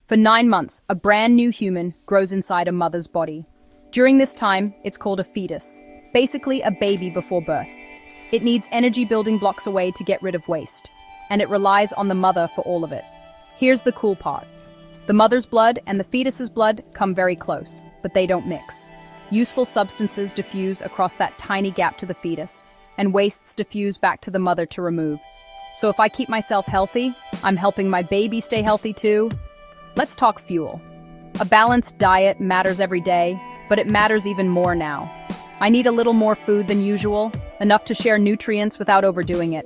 For 9 months, a brand new human grows inside a mother's body. During this time, it's called a fetus, basically a baby before birth. It needs energy building blocks away to get rid of waste, and it relies on the mother for all of it. Here's the cool part. The mother's blood and the fetus's blood come very close, but they don't mix. Useful substances diffuse across that tiny gap to the fetus, and wastes diffuse back to the mother to remove. So if I keep myself healthy, I'm helping my baby stay healthy too. Let's talk fuel. A balanced diet matters every day, but it matters even more now. I need a little more food than usual, enough to share nutrients without overdoing it.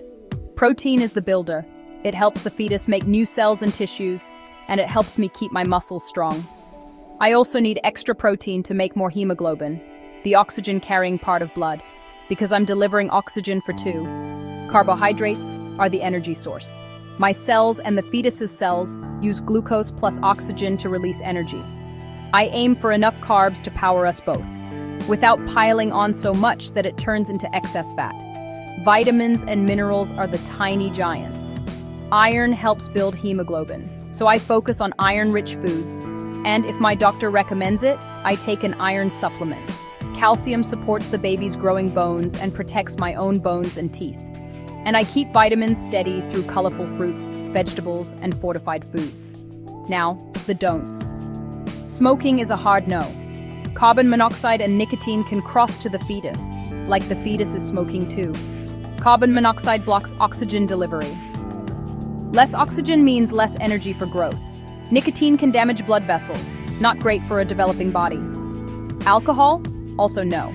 Protein is the builder. It helps the fetus make new cells and tissues, and it helps me keep my muscles strong. I also need extra protein to make more hemoglobin, the oxygen-carrying part of blood, because I'm delivering oxygen for two. Carbohydrates are the energy source. My cells and the fetus's cells use glucose plus oxygen to release energy. I aim for enough carbs to power us both, without piling on so much that it turns into excess fat. Vitamins and minerals are the tiny giants. Iron helps build hemoglobin, so I focus on iron-rich foods, and if my doctor recommends it, I take an iron supplement. Calcium supports the baby's growing bones and protects my own bones and teeth. And I keep vitamins steady through colorful fruits, vegetables, and fortified foods. Now, the don'ts. Smoking is a hard no. Carbon monoxide and nicotine can cross to the fetus, like the fetus is smoking too. Carbon monoxide blocks oxygen delivery. Less oxygen means less energy for growth. Nicotine can damage blood vessels, not great for a developing body. Alcohol? Also no.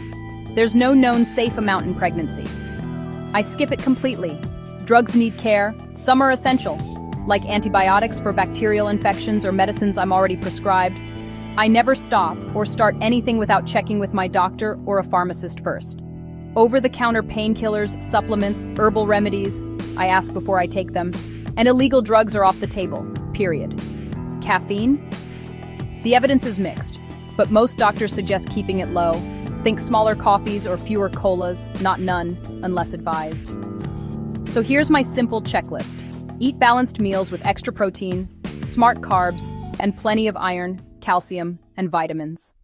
There's no known safe amount in pregnancy. I skip it completely. Drugs need care. Some are essential, like antibiotics for bacterial infections or medicines I'm already prescribed. I never stop or start anything without checking with my doctor or a pharmacist first. Over-the-counter painkillers, supplements, herbal remedies, I ask before I take them. And illegal drugs are off the table, period. Caffeine? The evidence is mixed, but most doctors suggest keeping it low. Think smaller coffees or fewer colas, not none, unless advised. So here's my simple checklist. Eat balanced meals with extra protein, smart carbs, and plenty of iron, calcium, and vitamins.